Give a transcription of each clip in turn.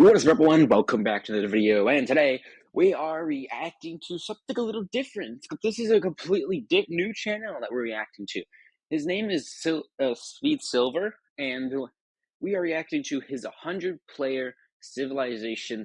What is up, everyone? Welcome back to the video, and today we are reacting to something a little different. This is a completely new channel that we're reacting to. His name is SpeedSilver, and we are reacting to his 100-player civilization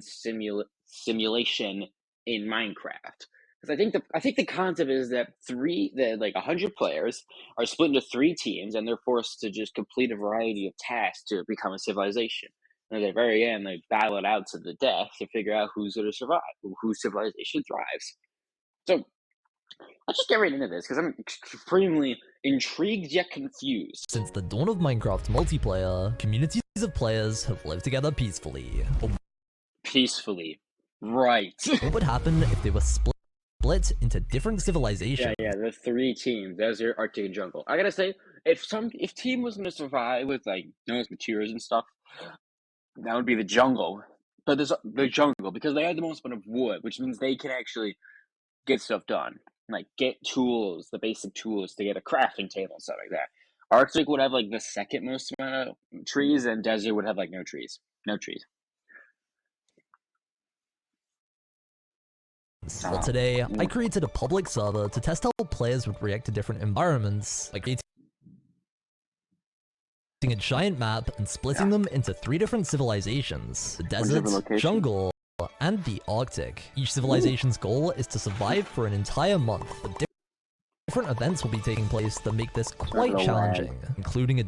simulation in Minecraft. Because I think the concept is that 100 players are split into 3 teams, and they're forced to just complete a variety of tasks to become a civilization. And at the very end, they battle it out to the death to figure out who's going to survive, whose civilization thrives. So let's just get right into this, because I'm extremely intrigued yet confused. Since the dawn of Minecraft multiplayer, communities of players have lived together peacefully. Peacefully. Right. What would happen if they were split into different civilizations? Yeah, the 3 teams, Desert, Arctic, and Jungle. I gotta say, if team was gonna survive with, like, materials and stuff, that would be the Jungle. But there's the Jungle, because they have the most amount of wood, which means they can actually get stuff done. Like, get tools, the basic tools to get a crafting table and stuff like that. Arctic would have, like, the second most amount of trees, and Desert would have, like, no trees. No trees. Well, today, I created a public server to test how players would react to different environments, like creating a giant map and splitting them into 3 different civilizations: the desert, jungle, and the Arctic. Each civilization's goal is to survive for an entire month, but different events will be taking place that make this quite challenging, including a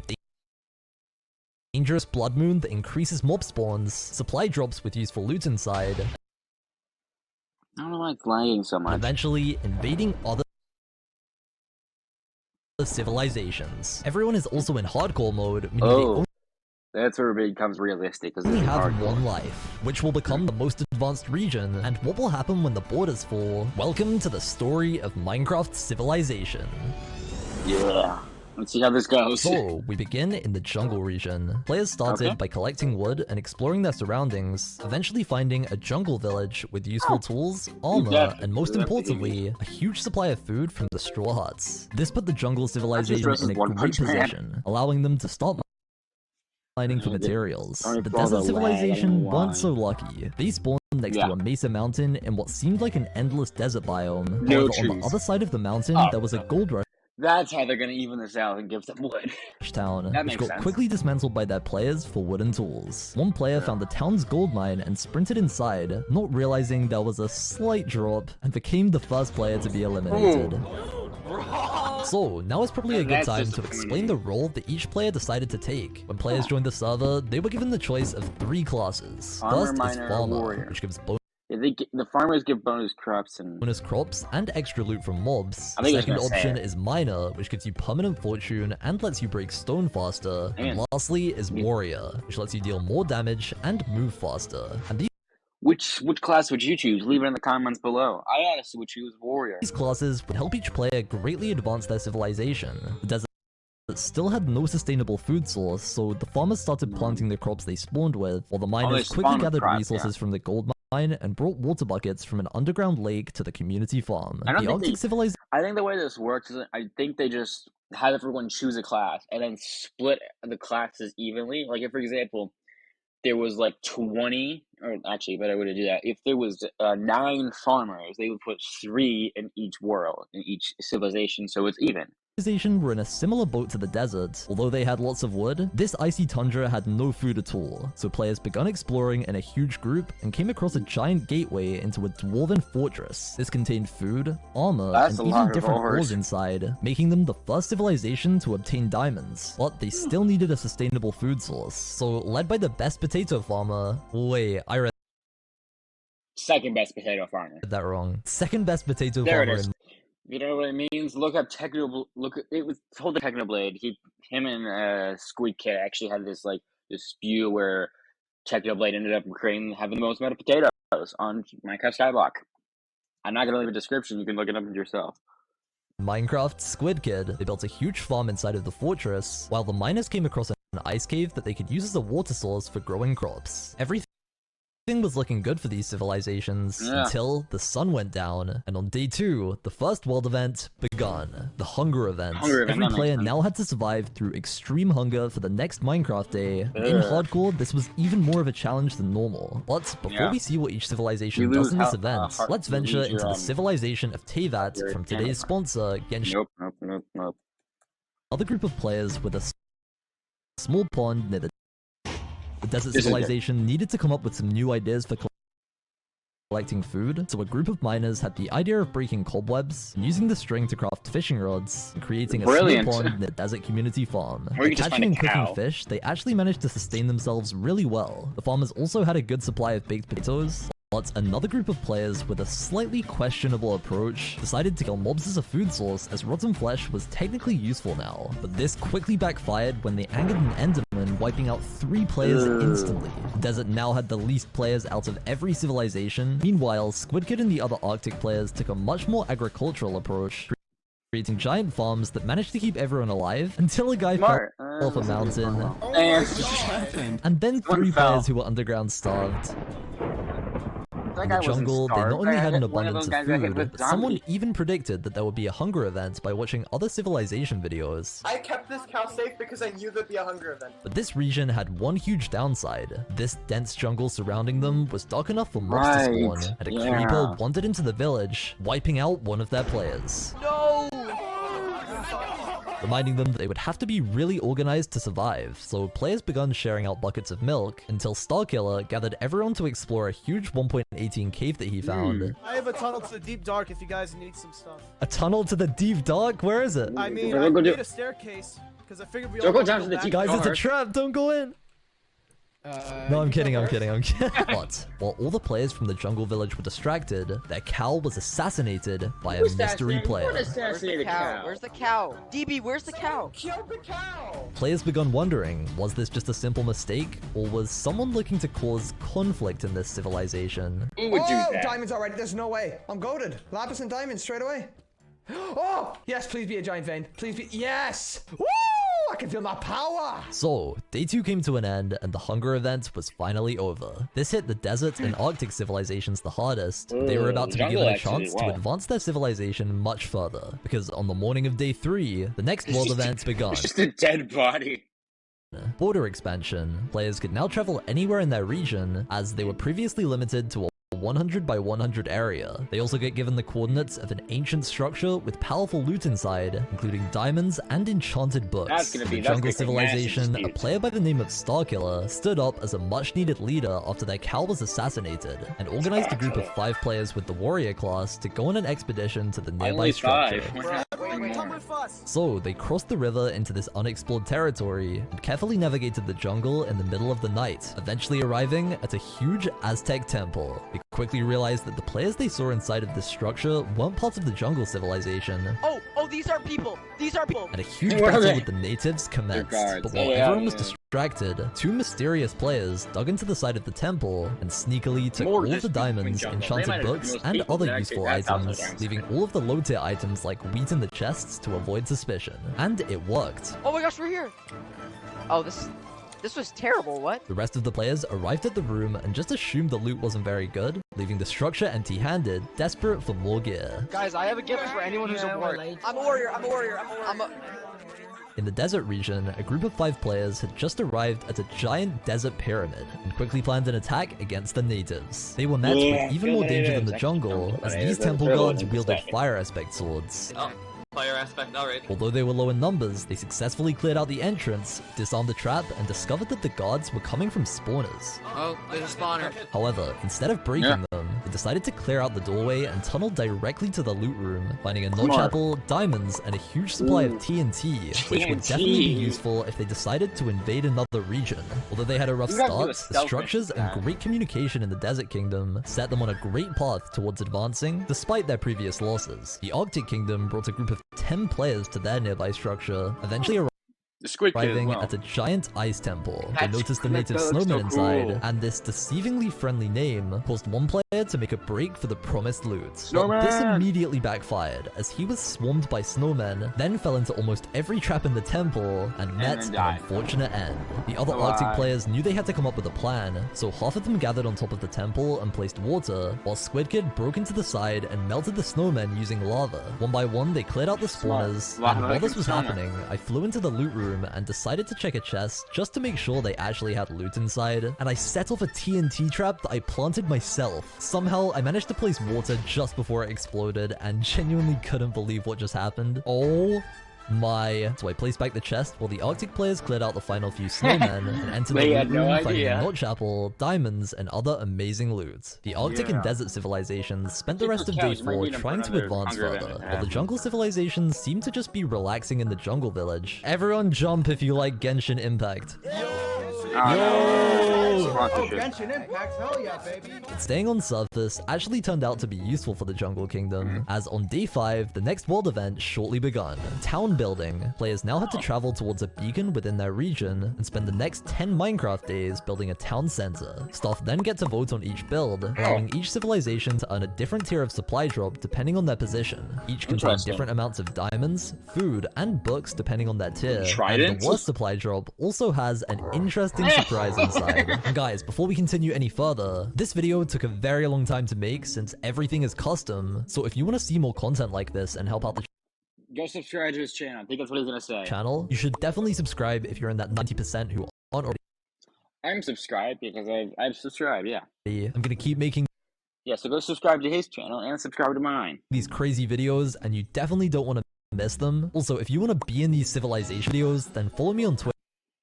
dangerous blood moon that increases mob spawns, supply drops with useful loot inside, I don't know why it's lagging so much. Eventually invading other civilizations. Everyone is also in hardcore mode, meaning that's where it becomes realistic. They only have one life, which will become the most advanced region, and what will happen when the borders fall. Welcome to the story of Minecraft civilization. Yeah. Let's see how this goes. So, we begin in the jungle region. Players started by collecting wood and exploring their surroundings, eventually finding a jungle village with useful tools, armor, and most importantly, a huge supply of food from the straw huts. This put the jungle civilization in a great position, allowing them to start mining for materials. The desert civilization weren't so lucky. They spawned next to a mesa mountain in what seemed like an endless desert biome. However, on the other side of the mountain, there was a gold rush. That's how they're gonna even this out and give them wood. Town, which got quickly dismantled by their players for wooden tools. One player found the town's gold mine and sprinted inside, not realizing there was a slight drop, and became the first player to be eliminated. So, now is probably a good time to explain the role that each player decided to take. When players joined the server, they were given the choice of 3 classes. First is Farmer, which gives bonus. The farmers give bonus crops and extra loot from mobs. The second option is Miner, which gives you permanent fortune and lets you break stone faster. And lastly is Warrior, which lets you deal more damage and move faster. And which class would you choose? Leave it in the comments below. I honestly would choose Warrior. These classes would help each player greatly advance their civilization. The desert still had no sustainable food source, so the farmers started planting the crops they spawned with, while the miners quickly gathered resources from the gold mine and brought water buckets from an underground lake to the community farm. I think the way this works is I think they just had everyone choose a class and then split the classes evenly. Like, if, for example, there was like 20, or actually, better way to do that, if there was 9 farmers, they would put 3 in each world, in each civilization, so it's even. Were in a similar boat to the desert. Although they had lots of wood, this icy tundra had no food at all, so players began exploring in a huge group and came across a giant gateway into a dwarven fortress. This contained food, armor, and even different ores inside, making them the first civilization to obtain diamonds. But they still needed a sustainable food source, so led by the best potato farmer... Wait, I read... Second best potato farmer. That wrong. Second best potato farmer. You know what it means? Look up it was told to Technoblade. Him and Squid Kid actually had this spew where Technoblade ended up having the most amount of potatoes on Minecraft Skyblock. I'm not gonna leave a description. You can look it up yourself. Minecraft Squid Kid. They built a huge farm inside of the fortress, while the miners came across an ice cave that they could use as a water source for growing crops. Everything Everything was looking good for these civilizations until the sun went down, and on day 2, the first world event begun. The hunger event. Every player now had to survive through extreme hunger for the next Minecraft day. In hardcore, this was even more of a challenge than normal. But before we see what each civilization does in this event, let's venture into the civilization of Teyvat from today's sponsor, Genshin. Another group of players with a small pond near the desert civilization needed to come up with some new ideas for collecting food, so a group of miners had the idea of breaking cobwebs, using the string to craft fishing rods, and creating a small pond in the desert community farm. By catching and cooking fish, they actually managed to sustain themselves really well. The farmers also had a good supply of baked potatoes. But another group of players with a slightly questionable approach decided to kill mobs as a food source, as rotten flesh was technically useful now. But this quickly backfired when they angered an enderman, wiping out 3 players instantly. The desert now had the least players out of every civilization. Meanwhile, Squid Kid and the other Arctic players took a much more agricultural approach, creating giant farms that managed to keep everyone alive until a guy fell off a mountain. And then 3 players who were underground starved. In the jungle, they not only had an abundance of food, but someone even predicted that there would be a hunger event by watching other civilization videos. I kept this cow safe because I knew there'd be a hunger event. But this region had one huge downside. This dense jungle surrounding them was dark enough for mobs to spawn, and a creeper wandered into the village, wiping out one of their players. No! Reminding them that they would have to be really organized to survive, so players began sharing out buckets of milk until Starkiller gathered everyone to explore a huge 1.18 cave that he found. I have a tunnel to the deep dark if you guys need some stuff. A tunnel to the deep dark? Where is it? I mean, I made a staircase because I figured we all go down to the deep Guys, it's a trap, don't go in! No, I'm kidding. But while all the players from the jungle village were distracted, their cow was assassinated by a mystery player. Where's the cow? DB, where's the cow? Kill the cow! Players began wondering, was this just a simple mistake, or was someone looking to cause conflict in this civilization? Who would do that? Diamonds already. There's no way. I'm goated. Lapis and diamonds straight away. Oh! Yes, please be a giant vein. Please be. Yes! Woo! I can feel my power! So, day 2 came to an end, and the hunger event was finally over. This hit the desert and Arctic civilizations the hardest. They were about to be given a chance to advance their civilization much further, because on the morning of day 3, the next world event begun. It's just a dead body. Border expansion. Players could now travel anywhere in their region, as they were previously limited to a 100 by 100 area. They also get given the coordinates of an ancient structure with powerful loot inside, including diamonds and enchanted books. In the jungle civilization, a player by the name of Starkiller stood up as a much-needed leader after their cow was assassinated, and organized a group of 5 players with the warrior class to go on an expedition to the nearby structure. So, they crossed the river into this unexplored territory, and carefully navigated the jungle in the middle of the night, eventually arriving at a huge Aztec temple. They quickly realized that the players they saw inside of this structure weren't part of the jungle civilization. Oh, these are people! These are people! And a huge battle with the natives commenced. But while everyone was distracted, 2 mysterious players dug into the side of the temple and sneakily took all of the diamonds, enchanted books, and other useful items, leaving all of the low-tier items like wheat in the chests to avoid suspicion. And it worked. Oh my gosh, we're here! Oh, this was terrible, what? The rest of the players arrived at the room and just assumed the loot wasn't very good, leaving the structure empty-handed, desperate for more gear. Guys, I have a gift for anyone who's a warrior. I'm a warrior. In the desert region, a group of 5 players had just arrived at a giant desert pyramid and quickly planned an attack against the natives. They were met with even more danger than the jungle, as these temple guards wielded fire aspect swords. Fire aspect, alright. Although they were low in numbers, they successfully cleared out the entrance, disarmed the trap, and discovered that the guards were coming from spawners. Oh, there's a spawner. However, instead of breaking them, they decided to clear out the doorway and tunnel directly to the loot room, finding a notch apple, diamonds, and a huge supply of TNT, which would definitely be useful if they decided to invade another region. Although they had a rough start, the structures and great communication in the Desert Kingdom set them on a great path towards advancing, despite their previous losses. The Arctic Kingdom brought a group of 10 players to their nearby structure, eventually Squid Kid as arriving well. at a giant ice temple. They That's- noticed the that native looks snowman so inside, cool. and this deceivingly friendly name caused one player to make a break for the promised loot. Snowman! But this immediately backfired, as he was swarmed by snowmen, then fell into almost every trap in the temple, and met then an died. unfortunate end. The other Bye-bye. Arctic players knew they had to come up with a plan, so half of them gathered on top of the temple and placed water, while Squid Kid broke into the side and melted the snowmen using lava. One by one, they cleared out the spawners, and Lava while like this a was sauna. happening, I flew into the loot room and decided to check a chest just to make sure they actually had loot inside, and I set off a TNT trap that I planted myself. Somehow, I managed to place water just before it exploded and genuinely couldn't believe what just happened. Oh my. So I placed back the chest while the Arctic players cleared out the final few snowmen and entered the They loot had no room finding idea. a notch apple, diamonds, and other amazing loot. The Arctic and Yeah. desert civilizations spent the Keep rest the of day cows, you might 4 need 'em for trying to another advance Hunger event further, to while the happen. jungle civilizations seemed to just be relaxing in the jungle village. Everyone jump if you like Genshin Impact. Oh, sponsorship. Genshin Impact, hell yeah, baby. Staying on surface actually turned out to be useful for the Jungle Kingdom, as on day 5, the next world event shortly begun. Town building. Players now had to travel towards a beacon within their region and spend the next 10 Minecraft days building a town center. Staff then get to vote on each build, allowing each civilization to earn a different tier of supply drop depending on their position. Each contains Interesting. different amounts of diamonds, food, and books depending on their tier. Trident? And the worst supply drop also has an interesting surprise inside. And guys, before we continue any further, this video took a very long time to make since everything is custom, so if you want to see more content like this and help out the Go subscribe to his channel. I think that's what he's gonna say. channel, you should definitely subscribe if you're in that 90% who aren't already. I'm subscribed because I've subscribed, yeah. I'm gonna keep making Yeah, so go subscribe to his channel and subscribe to mine. these crazy videos, and you definitely don't want to miss them. Also, if you want to be in these civilization videos, then follow me on Twitter.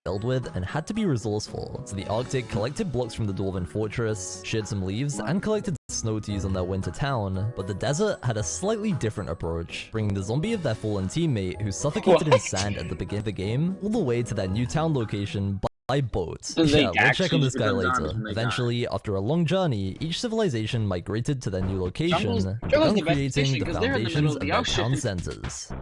Build with and had to be resourceful. So the Arctic collected blocks from the Dwarven fortress, shared some leaves, and collected snow teas on their winter town, but the desert had a slightly different approach, bringing the zombie of their fallen teammate who suffocated in sand at the beginning of the game all the way to their new town location by boat. So they Yeah, we'll check on actually this guy become zombies later. when they Eventually, after a long journey, each civilization migrated to their new location, Jungle's and the began best creating fishing the 'cause they're in the middle foundations of of the their ocean. town centers.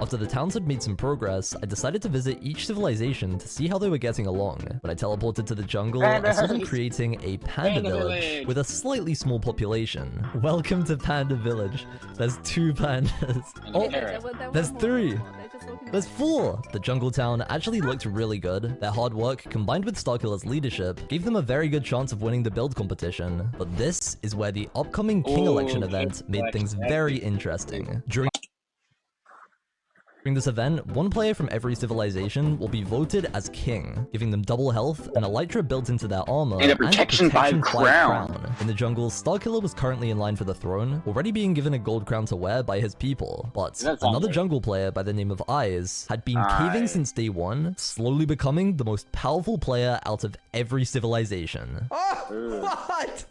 After the towns had made some progress, I decided to visit each civilization to see how they were getting along. When I teleported to the jungle, I saw them creating a panda village with a slightly small population. Welcome to Panda Village. There's 2 pandas. Oh, there's 3. There's 4! The jungle town actually looked really good. Their hard work, combined with Starkiller's leadership, gave them a very good chance of winning the build competition. But this is where the upcoming King election event made things very interesting. During this event, one player from every civilization will be voted as king, giving them double health, an elytra built into their armor, And a protection 5 crown. In the jungle, Starkiller was currently in line for the throne, already being given a gold crown to wear by his people. But That's another awesome. jungle player by the name of Eyes had been caving Eyes. since day 1, slowly becoming the most powerful player out of every civilization. Oh, what?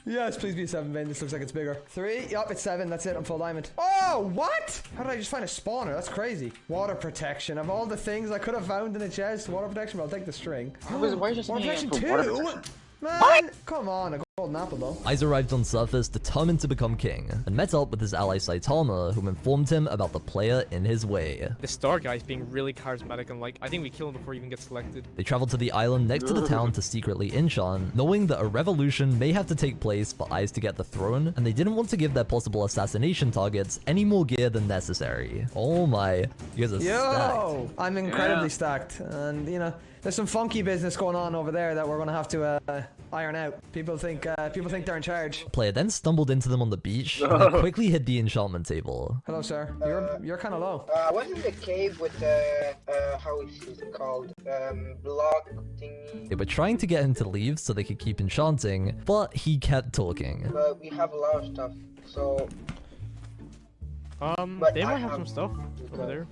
Yes, please be a 7 vein. This looks like it's bigger. 3. Yup, it's 7. That's it. I'm full diamond. Oh, what? How did I just find a spawner? That's crazy. Water protection. Of all the things I could have found in a chest, water protection, but I'll take the string. Why is there Water something protection for 2? water protection? Man, come on. A golden apple, though. Eyes arrived on surface determined to become king, and met up with his ally Saitama, whom informed him about the player in his way. The star guy's being really charismatic and like, I think we kill him before he even gets selected. They traveled to the island next to the town to secretly enchant, knowing that a revolution may have to take place for Eyes to get the throne, and they didn't want to give their possible assassination targets any more gear than necessary. Oh my, you guys are stacked. Yo, I'm incredibly Yeah. stacked, and you know, there's some funky business going on over there that we're gonna have to iron out. People think they're in charge. Player then stumbled into them on the beach, and then quickly hid the enchantment table. Hello, sir. You're kind of low. Wasn't the cave with the, how is it called? Block thingy? They were trying to get him to leave so they could keep enchanting, but he kept talking. But we have a lot of stuff, so... They But might I have some have- stuff over there.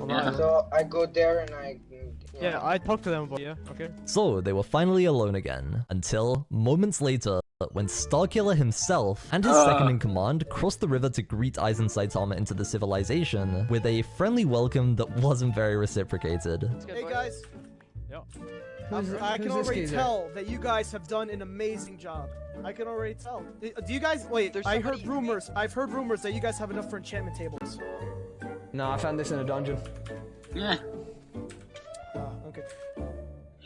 On the Yeah. island. So I go there and I... Yeah, I talked to them about okay. So they were finally alone again, until moments later, when Starkiller himself and his second-in-command crossed the river to greet Aizen Saitama into the civilization with a friendly welcome that wasn't very reciprocated. Hey guys, Yeah. I Who's can this already geezer? tell that you guys have done an amazing job. I can already tell. Do you guys wait? I heard rumors. I've heard rumors that you guys have enough for enchantment tables. No, I found this in a dungeon. Yeah. Okay.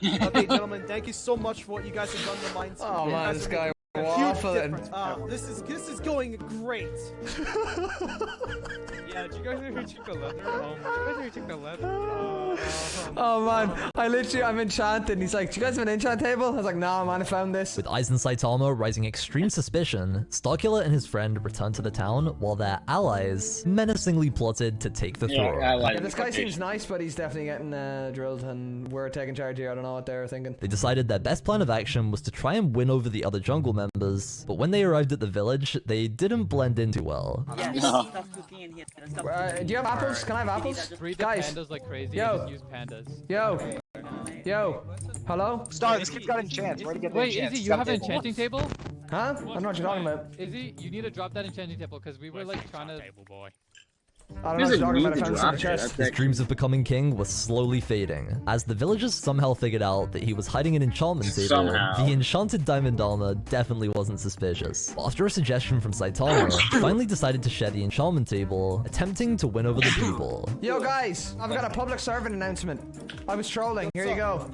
Okay, gentlemen, thank you so much for what you guys have done to mines. Oh man, this guy waffling. This is going great. Yeah, did you guys ever check the leather? Did you guys ever check the leather? Oh man, I'm enchanted. He's like, do you guys have an enchant table? I was like, nah man, I found this. With Aizen Saitama raising extreme suspicion, Starkiller and his friend returned to the town while their allies menacingly plotted to take the throne. Yeah, this guy seems nice, but he's definitely getting drilled, and we're taking charge here. I don't know what they're thinking. They decided their best plan of action was to try and win over the other jungle members, but when they arrived at the village, they didn't blend in too well. Do you have apples? Can I have apples? Breed the Guys. pandas like crazy. Yo. Just use pandas. Yo. Hello? Star, this kid's got enchants. Where'd he get the Wait, enchants? Izzy, you have an enchanting table? Huh? I don't know what you're talking about. Izzy, you need to drop that enchanting table because we were like trying to. I don't know what you're talking about. I found some in the chest. His dreams of becoming king were slowly fading, as the villagers somehow figured out that he was hiding an enchantment table. The enchanted diamond armor definitely wasn't suspicious. But after a suggestion from Saitama, he finally decided to share the enchantment table, attempting to win over the people. Yo guys, I've got a public servant announcement. I was trolling. Here you go.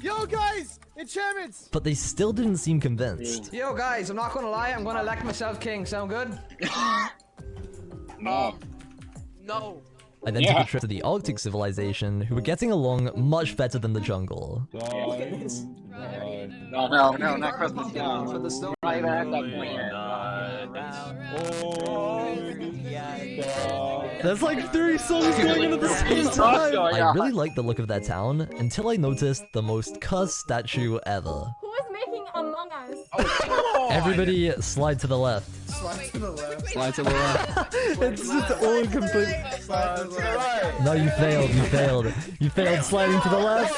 Yo guys, enchantments. But they still didn't seem convinced. Yo guys, I'm not gonna lie. I'm gonna elect myself king. Sound good? No. I then took a trip to the Arctic civilization, who were getting along much better than the jungle. No, not Christmas. For the snow. There's like 3 songs going on at the same time! I really liked the look of that town, until I noticed the most cursed statue ever. Who is making Among Us? Everybody slide to the left. Slide to the left. Slide to the left. It's just all complete. No, you failed, you failed. You failed sliding to the left.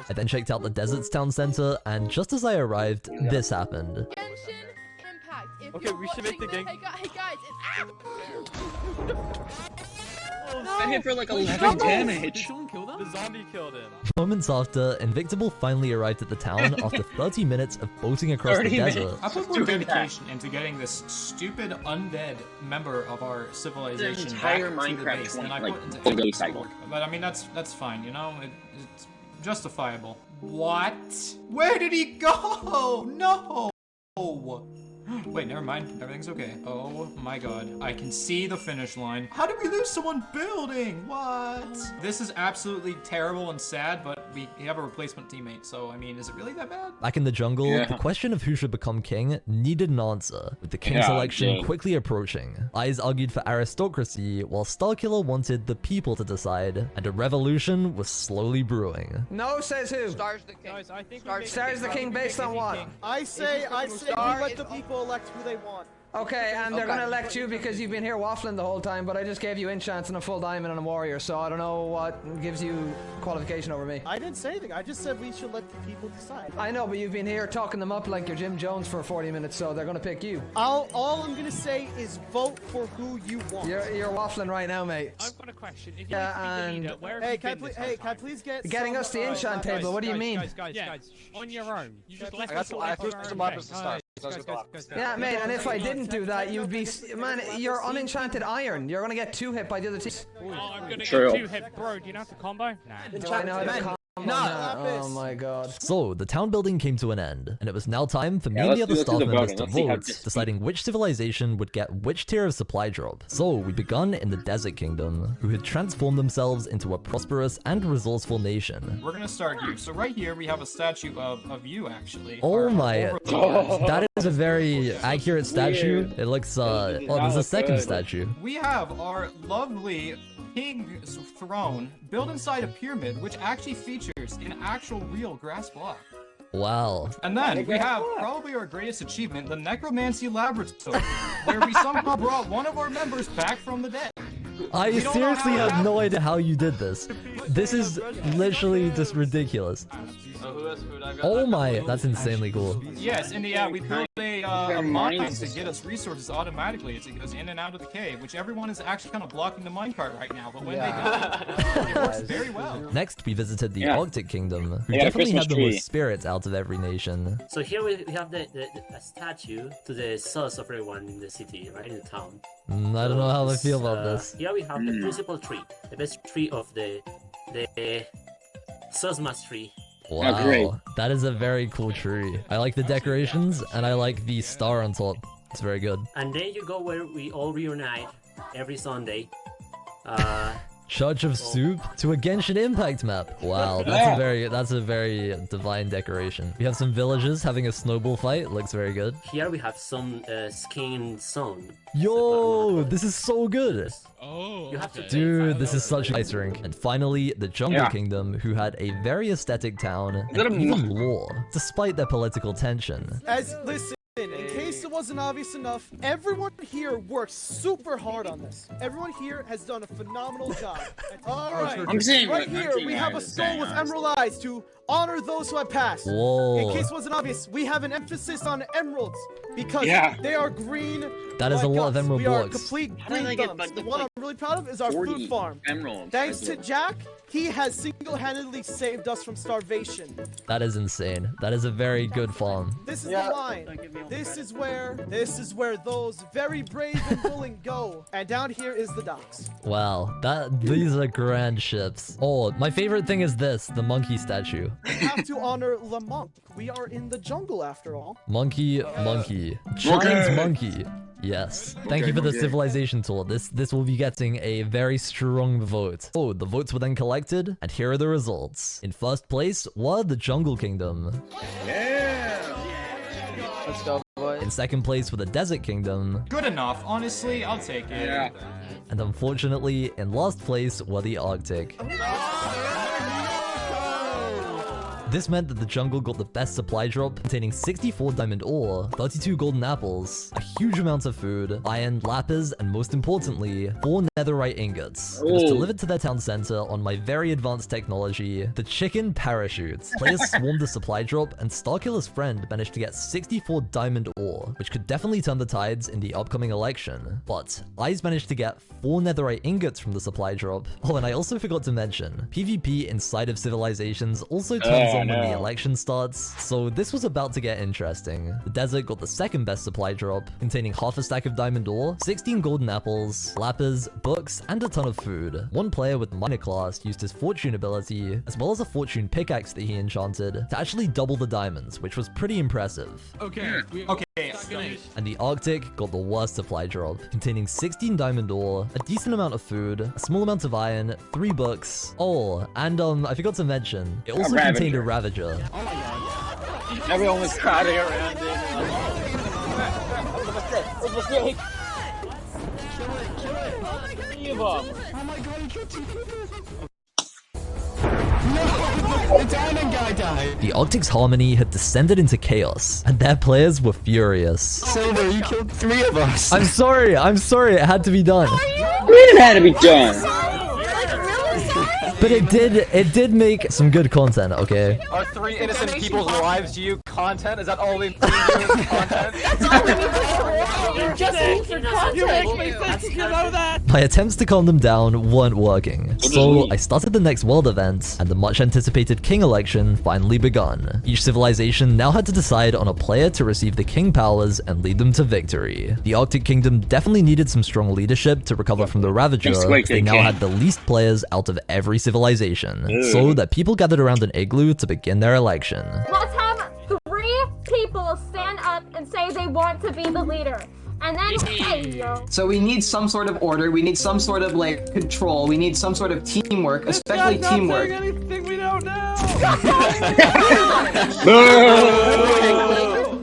I then checked out the Deserts Town Center, and just as I arrived, this happened. Okay, we should make the gang. Hey guys, I hit for like 11 damage. Did someone kill them? The zombie killed him. Moments after, Invictable finally arrived at the town after 30 minutes of boating across the desert. I put more dedication into getting this stupid undead member of our civilization back to the base than I put into any cycle. But I mean, that's fine, you know? It's justifiable. What? Where did he go? No! Wait, never mind. Everything's okay. Oh my god. I can see the finish line. How did we lose someone building? What? This is absolutely terrible and sad, but we have a replacement teammate, so I mean, is it really that bad? Back in the jungle, the question of who should become king needed an answer, with the king's election quickly approaching. Eyes argued for aristocracy, while Starkiller wanted the people to decide, and a revolution was slowly brewing. No, says who? Star's the king. Guys, I think Star's the king based on what? I say we let the people elect who they want. Okay, and they're gonna elect you because you've been here waffling the whole time, but I just gave you enchants and a full diamond and a warrior, so I don't know what gives you qualification over me. I didn't say anything. I just said we should let the people decide. I know, but you've been here talking them up like you're Jim Jones for 40 minutes, so they're gonna pick you. All I'm gonna say is vote for who you want. You're waffling right now, mate. I've got a question. If Hey, can I please get getting us the enchant table? What do you mean? Guys, on your own. You just left us I threw some weapons to start. Yeah, mate, and if I didn't do that, you'd be... Man, you're unenchanted iron. You're gonna get 2 hit by the other team. Oh, I'm gonna get 2 hit, bro. Do you know how to combo? Nah. Do I know how to combo? Oh my god. So, the town building came to an end, and it was now time for me and the other staff members to vote, deciding which civilization would get which tier of supply drop. So, we begun in the Desert Kingdom, who had transformed themselves into a prosperous and resourcul nation. We're gonna start here. So right here, we have a statue of you, actually. Oh my... That is a very accurate statue. It looks, oh, there's a second statue. We have our lovely king's throne built inside a pyramid, which actually features an actual real grass block. Wow. And then we have probably our greatest achievement, the Necromancy Laboratory, where we somehow brought one of our members back from the dead. I seriously have no idea how you did this. This is literally just ridiculous. Oh, who has food? I've got, Oh my, that's insanely cool. Yes, in the we built a mine to get us resources automatically as it goes in and out of the cave, which everyone is actually kind of blocking the minecart right now. But when they don't, it works very well. Next, we visited the Arctic Kingdom, who definitely had the most spirits out of every nation. So here we have the statue to the source of everyone in the city, right, in the town. I don't know how I feel about this. Here we have the principal tree, the best tree of the Sosmas tree. Wow, that is a very cool tree. I like the decorations, and I like the star on top. It's very good. And then you go where we all reunite every Sunday. Church of Soup to a Genshin Impact map. Wow, that's a very divine decoration. We have some villagers having a snowball fight. Looks very good. Here we have some skiing zone. Yo, this is so good. Oh, you have to dude, this is such a ice rink. And finally, the Jungle Kingdom, who had a very aesthetic town and even lore, despite their political tension. Listen, in case it wasn't obvious enough, everyone here works super hard on this. Everyone here has done a phenomenal job. Alright, right here we have a skull with emerald eyes to honor those who have passed. Whoa. In case it wasn't obvious, we have an emphasis on emeralds because they are green. That is a lot of emerald blocks. We are complete green thumbs. The one I'm really proud of is our food farm. Thanks to Jack, he has single-handedly saved us from starvation. That is insane. That is a very good farm. This is the line. This is where those very brave and willing go. And down here is the docks. Wow, these are grand ships. Oh, my favorite thing is this, the monkey statue. We have to honor the monk. We are in the jungle after all. Monkey. Giant monkey. Yes. Thank you for the civilization tool. This will be getting a very strong vote. Oh, the votes were then collected, and here are the results. In first place were the Jungle Kingdom. Yeah! Let's go, boys. In second place were the Desert Kingdom. Good enough, honestly, I'll take it. Yeah. And unfortunately, in last place were the Arctic. This meant that the jungle got the best supply drop, containing 64 diamond ore, 32 golden apples, a huge amount of food, iron, lapis, and most importantly, 4 netherite ingots. It was delivered to their town center on my very advanced technology, the chicken parachute. Players swarmed the supply drop, and Starkiller's friend managed to get 64 diamond ore, which could definitely turn the tides in the upcoming election. But Eyes managed to get 4 netherite ingots from the supply drop. Oh, and I also forgot to mention, PvP inside of Civilizations also turns on when the election starts, so this was about to get interesting. The desert got the second best supply drop, containing half a stack of diamond ore, 16 golden apples, lapis, books, and a ton of food. One player with minor class used his fortune ability, as well as a fortune pickaxe that he enchanted, to actually double the diamonds, which was pretty impressive. Okay. And the Arctic got the worst supply drop, containing 16 diamond ore, a decent amount of food, a small amount of iron, 3 books. Oh, and I forgot to mention, it also contained a Ravager. Oh my god. Everyone was crowding around it. Kill it. Oh my god, he killed 2 people. No! The diamond guy died! The Arctic's harmony had descended into chaos, and their players were furious. Silver, you killed 3 of us! I'm sorry, it had to be done. It had to be done! But it did make some good content, okay? Are 3 innocent people's lives to you content? Is that all we need to do is content? That's all we need for You just need for content! You make me think you know that! My attempts to calm them down weren't working, so I started the next world event, and the much anticipated king election finally begun. Each civilization now had to decide on a player to receive the king powers and lead them to victory. The Arctic Kingdom definitely needed some strong leadership to recover from the Ravager, as they now had the least players out of every civilization, so that people gathered around an igloo to begin their election. Let's have 3 people stand up and say they want to be the leader. And then, hey, yo. So we need some sort of order, we need some sort of, like, control, we need some sort of teamwork, especially teamwork. Anything we don't know.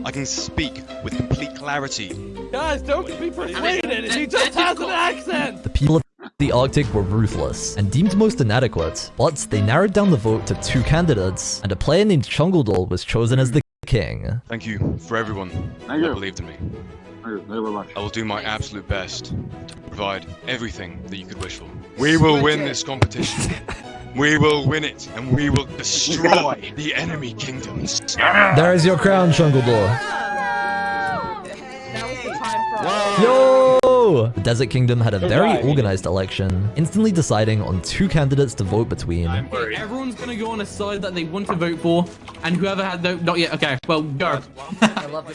I can speak with complete clarity. Guys, don't be persuaded, he just has an accent! The people of the Arctic were ruthless and deemed most inadequate, but they narrowed down the vote to 2 candidates, and a player named Chungledol was chosen as the king. Thank you for everyone that believed in me. I will do my absolute best to provide everything that you could wish for. We will win this competition. We will win it, and we will destroy the enemy kingdoms. There is your crown, Chungledor. Yo! The Desert Kingdom had a very organized election, instantly deciding on 2 candidates to vote between. Okay, everyone's gonna go on a side that they want to vote for, and whoever had no, not yet. Okay, well, go.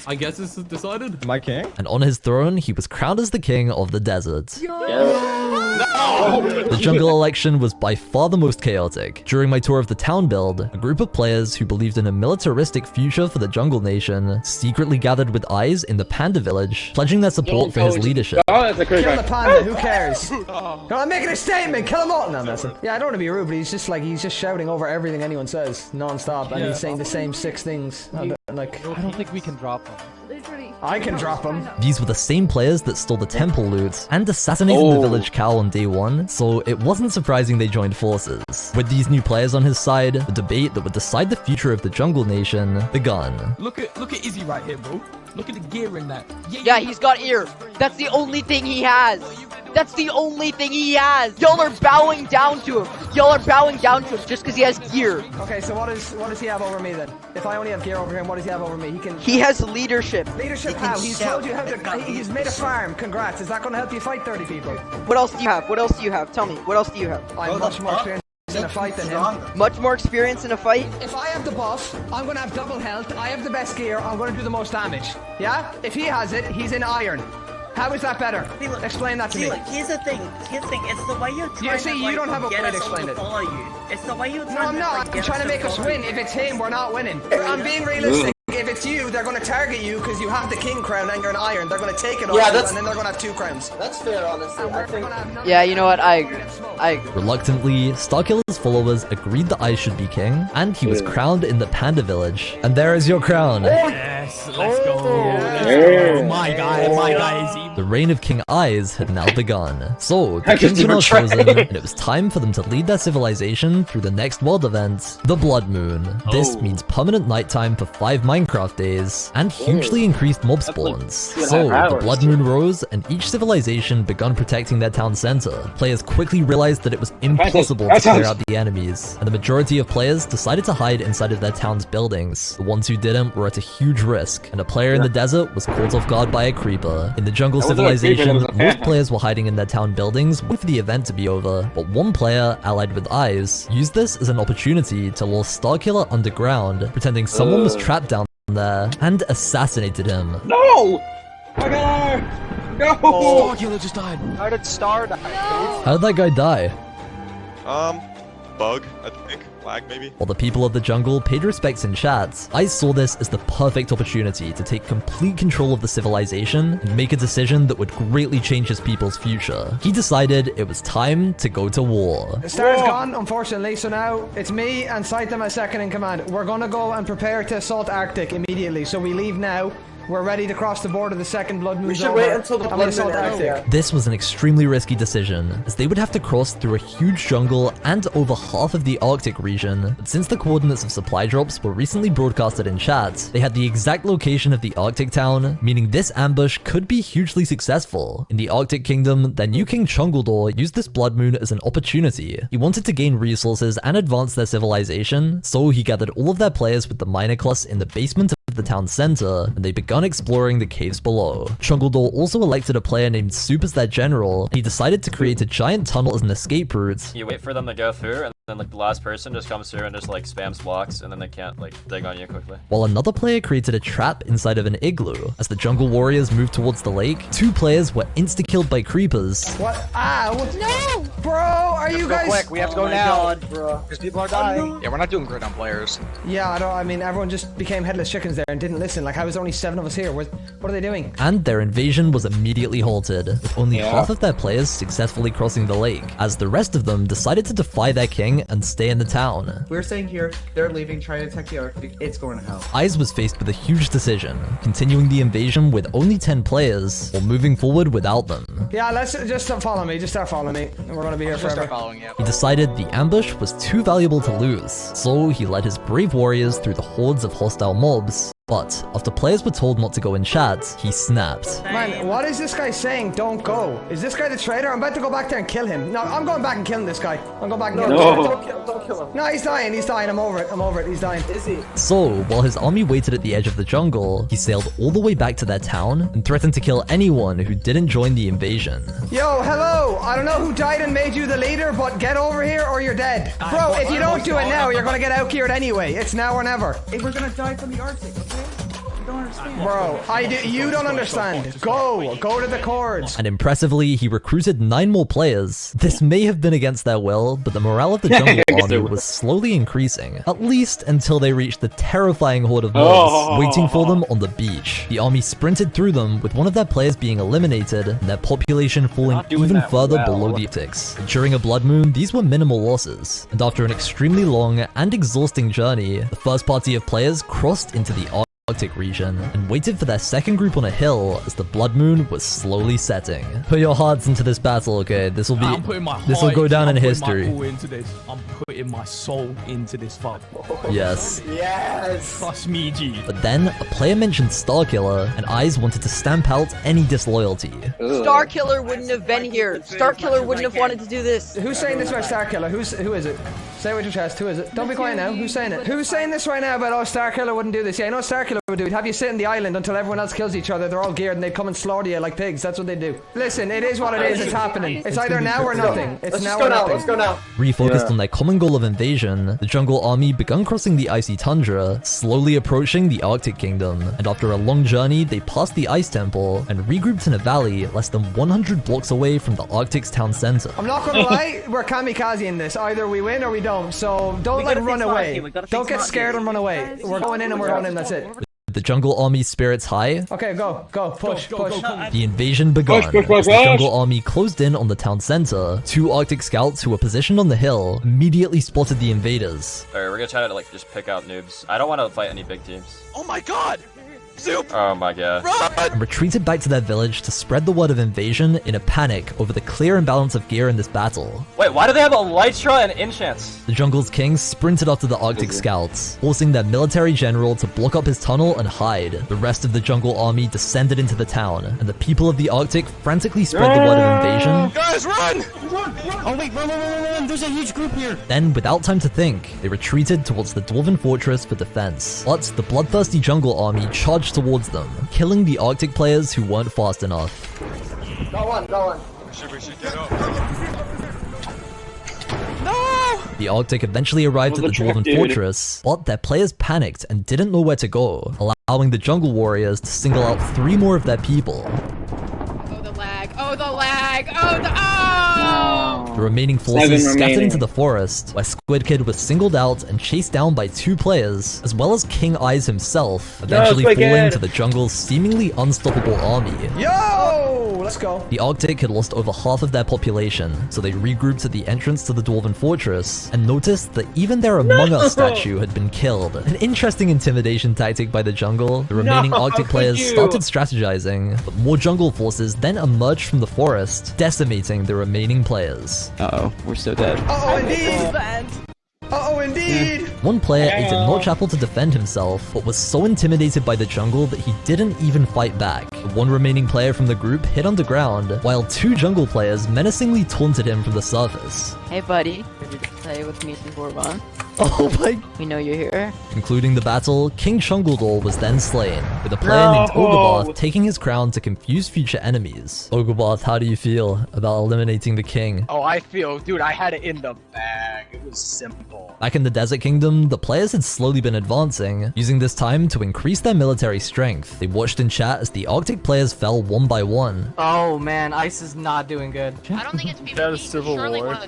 I guess this is decided. My king? And on his throne, he was crowned as the king of the desert. The jungle election was by far the most chaotic. During my tour of the town build, a group of players who believed in a militaristic future for the jungle nation secretly gathered with Eyes in the panda village, pledging their support for his leadership. Kill the panda, who cares? No, I'm making a statement, kill him all! No, I'm messing. Yeah, I don't want to be rude, but he's just shouting over everything anyone says, non-stop, and he's saying the same 6 things. I don't think we can drop him. I can drop him. These were the same players that stole the temple loot and assassinated the village cow on day 1, so it wasn't surprising they joined forces. With these new players on his side, the debate that would decide the future of the jungle nation begun. Look at Izzy right here, bro. Look at the gear in that. Yeah, he's got ear. That's the only thing he has. That's the only thing he has. Y'all are bowing down to him. Y'all are bowing down to him just because he has gear. Okay, so what does he have over me then? If I only have gear over him, what does he have over me? He has leadership. Leadership how? He's told you how to. He's made a farm. Congrats. Is that going to help you fight 30 people? What else do you have? What else do you have? Tell me. What else do you have? I'm much more experienced in a fight than him. Much more experience in a fight? If I have the buff, I'm going to have double health. I have the best gear. I'm going to do the most damage. Yeah? If he has it, he's in iron. How is that better? Explain that to me. Look, here's the thing. It's the way you're trying to you don't have a way to explain it. Follow you. It's the way you're trying to I'm trying to make us win. If it's him, we're not winning. I'm being realistic. If it's you, they're going to target you because you have the king crown and you're an iron. They're going to take it off you, and then they're going to have 2 crowns. That's fair, honestly. I think. Yeah, you know what? I agree. Reluctantly, Starkiller's followers agreed that I should be king, and he was crowned in the panda village. And there is your crown. Yes, let's go. Oh, my guy, Izzy. The reign of King Eyes had now begun. So, the kings were now chosen, and it was time for them to lead their civilization through the next world event, the Blood Moon. This means permanent nighttime for 5 Minecraft days, and hugely increased mob spawns. So, the Blood Moon rose, and each civilization began protecting their town center. Players quickly realized that it was impossible to clear out the enemies, and the majority of players decided to hide inside of their town's buildings. The ones who didn't were at a huge risk, and a player in the desert was caught off guard by a creeper. In the jungle civilization, most players were hiding in their town buildings waiting for the event to be over, but one player, allied with Eyes, used this as an opportunity to lure Starkiller underground, pretending someone was trapped down there, and assassinated him. No! I got her! No! Starkiller just died. How did Star die? How did that guy die? Bug, I think. Lag, maybe? While the people of the jungle paid respects in chats, I saw this as the perfect opportunity to take complete control of the civilization and make a decision that would greatly change his people's future. He decided it was time to go to war. The star's gone, unfortunately, so now it's me and Saitama as second in command. We're gonna go and prepare to assault Arctic immediately, so we leave now. We're ready to cross the border. The second blood moon's over. We should wait until the blood moon ends. This was an extremely risky decision, as they would have to cross through a huge jungle and over half of the Arctic region. But since the coordinates of supply drops were recently broadcasted in chat, they had the exact location of the Arctic town, meaning this ambush could be hugely successful. In the Arctic Kingdom, their new king Chungledor used this blood moon as an opportunity. He wanted to gain resources and advance their civilization, so he gathered all of their players with the minor class in the basement of the town center, and they began exploring the caves below. Chungledor also elected a player named Soup as their general, and he decided to create a giant tunnel as an escape route. You wait for them to go through, and then like the last person just comes through and just like spams blocks, and then they can't like dig on you quickly. While another player created a trap inside of an igloo. As the jungle warriors moved towards the lake, 2 players were insta-killed by creepers. What? Ow! No! Bro, are you guys- Go quick, we have to go now. God, bro. Because people are dying. Yeah, we're not doing great on players. Yeah, I mean, everyone just became headless chickens there and didn't listen. Like, how is there only 7 of us here? What are they doing? And their invasion was immediately halted, with only half of their players successfully crossing the lake, as the rest of them decided to defy their king and stay in the town. We're staying here, they're leaving, trying to attack the Arctic. It's going to hell. Eyes was faced with a huge decision, continuing the invasion with only 10 players, or moving forward without them. Yeah, let's just follow me. Just start following me. We're gonna be here forever. Start following you. He decided the ambush was too valuable to lose, so he led his brave warriors through the hordes of hostile mobs. But after players were told not to go in chat, he snapped. Man, what is this guy saying? Don't go. Is this guy the traitor? I'm about to go back there and kill him. No, I'm going back and killing this guy. I'm going back and killing him. don't kill him. No, he's dying, I'm over it, he's dying. Is he? So, while his army waited at the edge of the jungle, he sailed all the way back to their town and threatened to kill anyone who didn't join the invasion. Yo, hello! I don't know who died and made you the leader, but get over here or you're dead. Bro, if you don't do it now, you're gonna get out-geared anyway. It's now or never. Hey, we're gonna die from the Arctic, okay? You don't understand. Bro, you don't understand. Go to the chords. And impressively, he recruited 9 more players. This may have been against their will, but the morale of the jungle army was slowly increasing, at least until they reached the terrifying horde of mobs waiting for them on the beach. The army sprinted through them, with one of their players being eliminated, and their population falling even further below the Arctics. During a blood moon, these were minimal losses, and after an extremely long and exhausting journey, the first party of players crossed into the Arctic region and waited for their second group on a hill as the blood moon was slowly setting. Put your hearts into this battle, okay? This will go down in history. I'm putting my soul into this fight. Yes. Yes. Trust me, G. But then a player mentioned Starkiller, and Eyes wanted to stamp out any disloyalty. Starkiller wouldn't have been here. Starkiller wouldn't have wanted to do this. Who's saying this about Starkiller? Who is it? Say it with your chest. Who is it? Don't be quiet now. Who's saying it? Who's saying this right now about, oh, Starkiller wouldn't do this? Yeah, I know Starkiller would do it. Have you sit in the island until everyone else kills each other. They're all geared and they'd come and slaughter you like pigs. That's what they do. Listen, it is what it is. It's happening. It's either now or nothing. It's now or nothing. Let's go now. Refocused on their common goal of invasion, the jungle army began crossing the icy tundra, slowly approaching the Arctic kingdom. And after a long journey, they passed the ice temple and regrouped in a valley less than 100 blocks away from the Arctic's town center. I'm not gonna lie, we're kamikaze in this. Either we win or we don't. So don't like run away. Don't get scared and run away. We're going in and we're going in. That's it. With the jungle army's spirits high, okay, go, push. The invasion began. As the jungle army closed in on the town center, 2 Arctic scouts who were positioned on the hill immediately spotted the invaders. Alright, we're gonna try to like just pick out noobs. I don't want to fight any big teams. Oh my god! Soup! Oh my god. And retreated back to their village to spread the word of invasion in a panic over the clear imbalance of gear in this battle. Wait, why do they have Elytra and enchants? The jungle's king sprinted after the Arctic scouts, forcing their military general to block up his tunnel and hide. The rest of the jungle army descended into the town, and the people of the Arctic frantically spread the word of invasion. Guys, run! Oh wait, run! There's a huge group here. Then, without time to think, they retreated towards the dwarven fortress for defense. But the bloodthirsty jungle army charged towards them, killing the Arctic players who weren't fast enough. Go on. We should get up. No! The Arctic eventually arrived at the dwarven fortress, but their players panicked and didn't know where to go, allowing the jungle warriors to single out 3 more of their people. Oh, the lag! Oh! The remaining forces scattered into the forest, where Squid Kid was singled out and chased down by 2 players, as well as King Eyes himself, eventually falling to the jungle's seemingly unstoppable army. Yo! Let's go. The Arctic had lost over half of their population, so they regrouped at the entrance to the dwarven fortress, and noticed that even their Among Us statue had been killed. An interesting intimidation tactic by the jungle. The remaining Arctic players started strategizing, but more jungle forces then emerged from the forest, decimating the remaining players. Uh-oh, we're so dead. Uh-oh, indeed! One player ate a notch apple to defend himself, but was so intimidated by the jungle that he didn't even fight back. The one remaining player from the group hid underground, while 2 jungle players menacingly taunted him from the surface. Hey buddy, did you play with me before, man? Oh my... We know you're here. Concluding the battle, King Chunguldor was then slain, with a player named Ogobath taking his crown to confuse future enemies. Ogobath, how do you feel about eliminating the king? Oh, I feel, dude, I had it in the bag. It was simple. Back in the Desert Kingdom, the players had slowly been advancing, using this time to increase their military strength. They watched in chat as the Arctic players fell one by one. Oh man, Ice is not doing good. I don't think it's PvP. That is Civil War.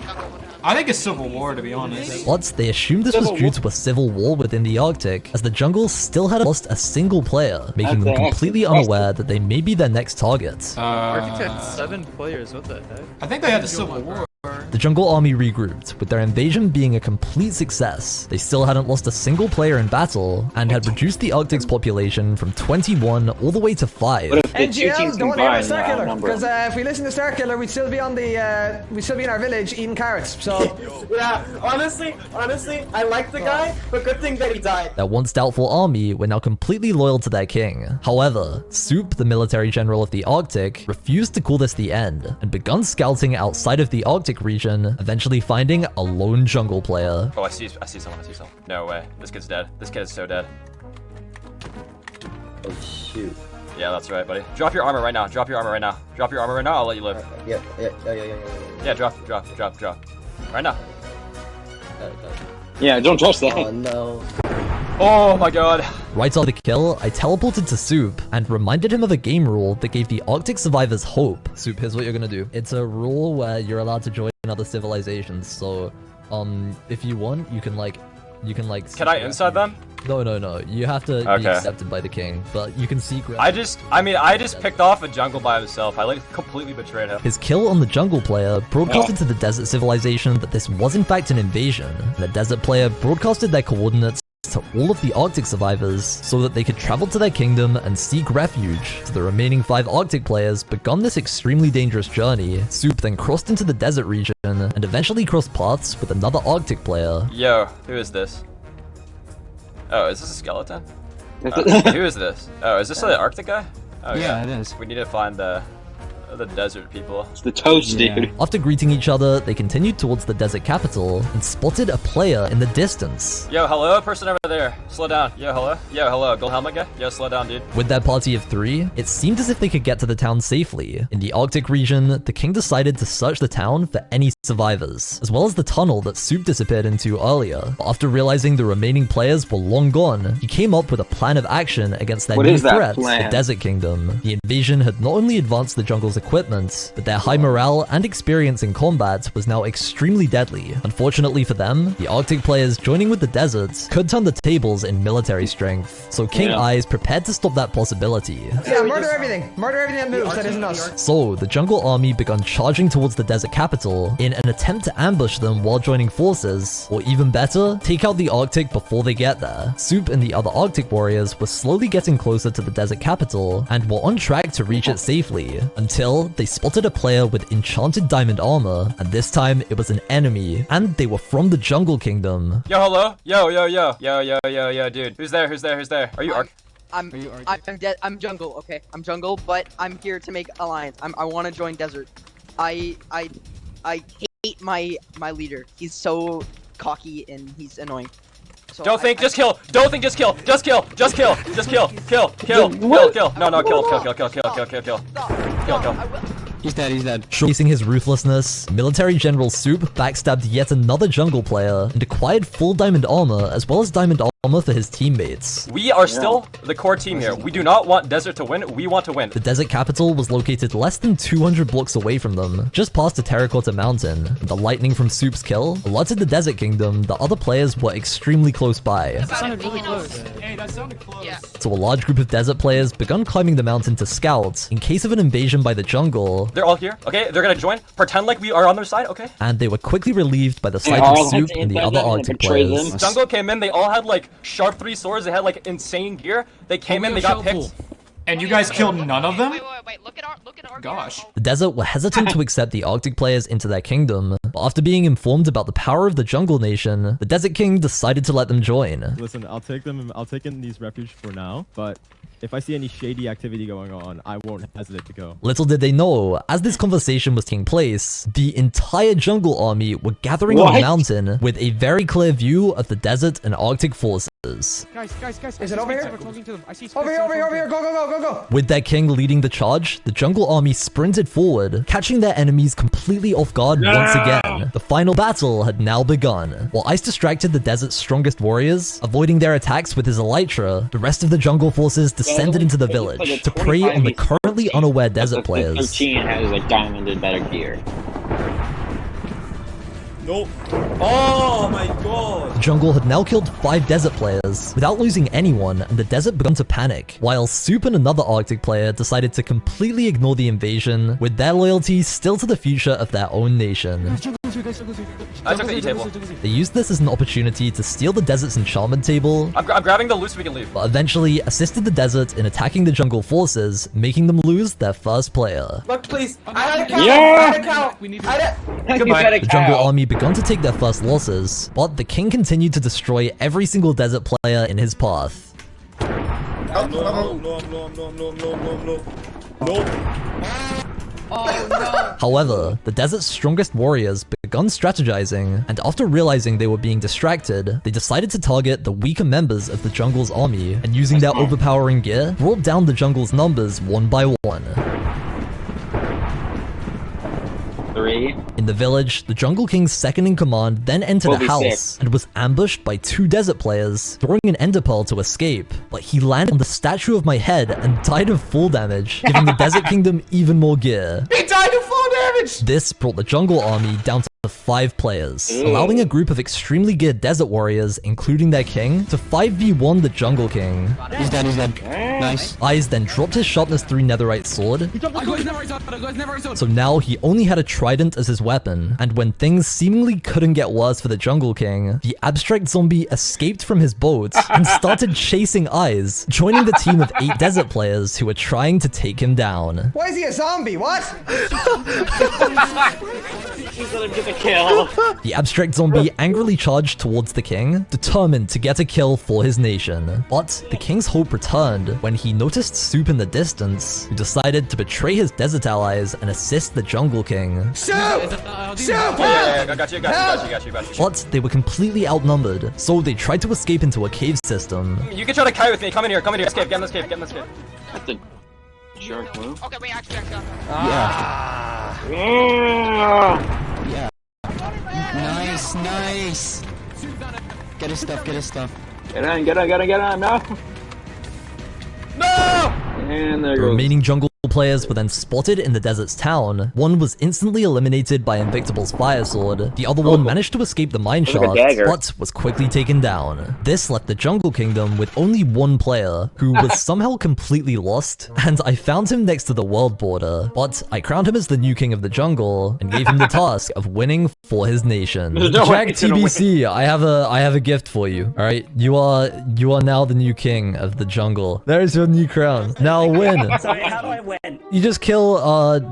I think it's Civil War, to be honest. But they assumed this was due to a civil war within the Arctic, as the jungle still had lost a single player, making them completely unaware that they may be their next target. Arctic had 7 players, what the heck? I think they had the Civil War. The jungle army regrouped, with their invasion being a complete success. They still hadn't lost a single player in battle, and had reduced the Arctic's population from 21 all the way to 5. NGL, don't hear about Starkiller, because if we listen to Starkiller, we'd still be on the, we'd still be in our village eating carrots, so... Yeah, honestly, I like the guy, but good thing that he died. That once doubtful army were now completely loyal to their king. However, Soup, the military general of the Arctic, refused to call this the end, and begun scouting outside of the Arctic region region, eventually finding a lone jungle player. Oh, I see someone. No way. This kid's dead. This kid is so dead. Oh shoot. Yeah, that's right, buddy. Drop your armor right now. Drop your armor right now. I'll let you live. Yeah. Yeah, drop. Right now. Yeah, don't trust that. Oh no. Oh my god. Right on the kill, I teleported to Soup and reminded him of a game rule that gave the Arctic survivors hope. Soup, here's what you're gonna do. It's a rule where you're allowed to join other civilizations, so if you want, you can like Can I inside them? No. You have to be accepted by the king, but you can secret. I just picked off a jungle by himself. I like completely betrayed him. His kill on the jungle player broadcasted to the desert civilization that this was in fact an invasion, and the desert player broadcasted their coordinates to all of the Arctic survivors so that they could travel to their kingdom and seek refuge. So the remaining 5 Arctic players begun this extremely dangerous journey. Soup then crossed into the desert region and eventually crossed paths with another Arctic player. Yo, who is this? Oh, is this a skeleton? Who is this? Oh, is this the Arctic guy? Oh, yeah, it is. We need to find the desert people. It's the toast, dude. After greeting each other, they continued towards the desert capital and spotted a player in the distance. Yo, hello, person over there. Slow down. Yo, hello. Gold helmet guy. Yo, slow down, dude. With their party of 3, it seemed as if they could get to the town safely. In the Arctic region, the king decided to search the town for any survivors, as well as the tunnel that Soup disappeared into earlier. But after realizing the remaining players were long gone, he came up with a plan of action against their new threat, the Desert Kingdom. The invasion had not only advanced the jungle's equipment, but their high morale and experience in combat was now extremely deadly. Unfortunately for them, the Arctic players joining with the deserts could turn the tables in military strength, so King Eyes prepared to stop that possibility. Yeah, murder everything that moves that isn't us. So, the jungle army began charging towards the desert capital in an attempt to ambush them while joining forces, or even better, take out the Arctic before they get there. Soup and the other Arctic warriors were slowly getting closer to the desert capital and were on track to reach it safely, until they spotted a player with enchanted diamond armor, and this time it was an enemy, and they were from the Jungle Kingdom. Yo, hello? Yo, dude. Who's there? Are you Arc? I'm dead. I'm jungle, okay? I'm jungle, but I'm here to make alliance. I want to join desert. I hate my leader. He's so cocky and he's annoying. So Don't think, just kill. Don't think, just kill. Just kill. Kill. No, kill. He's dead. Showcasing his ruthlessness, Military General Soup backstabbed yet another jungle player and acquired full diamond armor as well as diamond armor for his teammates. We are still the core team here. We do not want Desert to win. We want to win. The desert capital was located less than 200 blocks away from them, just past a terracotta mountain. And the lightning from Soup's kill alerted the Desert Kingdom that other players were extremely close by. That sounded really close. Hey, that sounded close. Yeah. So a large group of desert players begun climbing the mountain to scout in case of an invasion by the jungle. They're all here, okay? They're gonna join. Pretend like we are on their side, okay? And they were quickly relieved by the sight of Soup and the other Arctic players. Jungle came in, they all had like sharp 3 swords, they had like insane gear. They came in, they got picked. And you guys killed none of them? Wait, look at our Gosh. The desert were hesitant to accept the Arctic players into their kingdom, but after being informed about the power of the Jungle Nation, the Desert King decided to let them join. Listen, I'll take in these refuge for now, but if I see any shady activity going on, I won't hesitate to go. Little did they know, as this conversation was taking place, the entire jungle army were gathering on a mountain with a very clear view of the desert and Arctic forces. Guys. Is it over here? I see over here. Go. With their king leading the charge, the jungle army sprinted forward, catching their enemies completely off guard once again. The final battle had now begun. While Ice distracted the desert's strongest warriors, avoiding their attacks with his elytra, the rest of the jungle forces descended into the village to prey on the currently unaware desert players. 13 has like diamonded better gear. Nope. Oh my god. The jungle had now killed 5 desert players without losing anyone, and the desert began to panic, while Soup and another Arctic player decided to completely ignore the invasion, with their loyalty still to the future of their own nation. I took the E-table. They used this as an opportunity to steal the desert's enchantment table. I'm grabbing the loot so we can leave. But eventually assisted the desert in attacking the jungle forces, making them lose their first player. Look, please. I had a cow. I had a cow. Goodbye. The jungle army began to take their first losses, but the king continued to destroy every single desert player in his path. No. Oh no! However, the desert's strongest warriors begun strategizing, and after realizing they were being distracted, they decided to target the weaker members of the jungle's army, and using their overpowering gear, brought down the jungle's numbers one by one. 3. In the village, the Jungle King's second in command then entered a house and was ambushed by 2 desert players, throwing an ender pearl to escape, but he landed on the statue of my head and died of fall damage, giving the Desert Kingdom even more gear. He died of fall damage! This brought the jungle army down to 5 players, allowing a group of extremely geared desert warriors, including their king, to 5v1 the Jungle King. He's dead, he's dead. Nice. Eyes then dropped his sharpness 3 netherite sword, so now he only had a trident as his weapon, and when things seemingly couldn't get worse for the Jungle King, the abstract zombie escaped from his boat and started chasing Eyes, joining the team of 8 desert players who were trying to take him down. Why is he a zombie? What? He's let him get the kill. The abstract zombie angrily charged towards the king, determined to get a kill for his nation. But the king's hope returned when he noticed Soup in the distance, who decided to betray his desert allies and assist the Jungle King. Soup! Soup! Yeah, I got you. But they were completely outnumbered, so they tried to escape into a cave system. You can try to kite with me. Come in here. Escape. Get in this cave. That's a jerk move. Okay, wait, actually. Yeah. Nice. Get his stuff. Get on, no! And there The goes. remaining jungle players were then spotted in the desert's town. One was instantly eliminated by Invictable's fire sword. The other one managed to escape the mine shaft, but was quickly taken down. This left the Jungle Kingdom with only 1 player, who was somehow completely lost, and I found him next to the world border. But I crowned him as the new king of the jungle, and gave him the task of winning for his nation. Jack TBC, I have a gift for you. Alright, you are now the new king of the jungle. There's your new crown. Now win. Sorry, how do I win? You just kill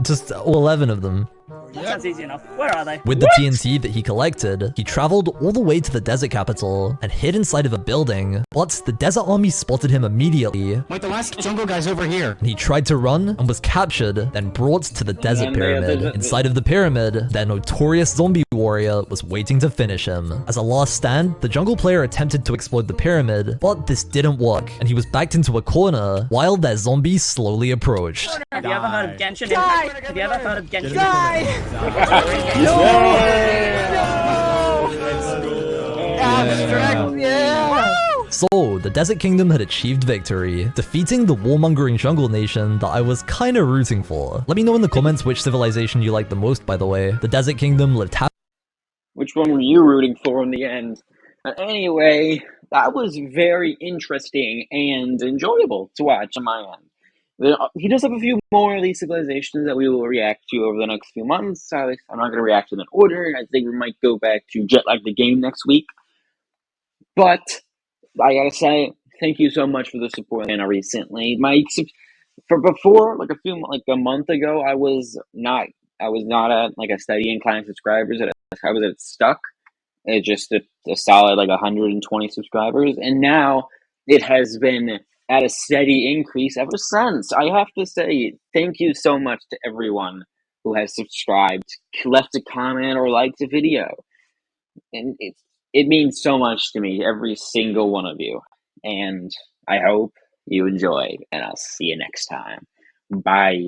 just all 11 of them. That's easy enough. Where are they? With the TNT that he collected, he traveled all the way to the desert capital and hid inside of a building, but the desert army spotted him immediately. Wait, the last jungle guy's over here. He tried to run and was captured, then brought to the desert pyramid. Inside of the pyramid, their notorious zombie warrior was waiting to finish him. As a last stand, the jungle player attempted to explode the pyramid, but this didn't work, and he was backed into a corner while their zombies slowly approached. Have you ever heard of Genshin Impact? Have you ever heard of Genshin Impact? So, the Desert Kingdom had achieved victory, defeating the warmongering jungle nation that I was kinda rooting for. Let me know in the comments which civilization you like the most, by the way. The Desert Kingdom lived happy. Which one were you rooting for in the end? Anyway, that was very interesting and enjoyable to watch on my end. He does have a few more of these civilizations that we will react to over the next few months. I'm not going to react to them in order. I think we might go back to Jetlag the Game next week. But I gotta say, thank you so much for the support recently. Before, like a month ago, I was not at like a steady incline of subscribers. I was at stuck at just a solid like 120 subscribers, and now it has been at a steady increase ever since. I have to say thank you so much to everyone who has subscribed, left a comment, or liked a video. And it means so much to me, every single one of you. And I hope you enjoyed, and I'll see you next time. Bye.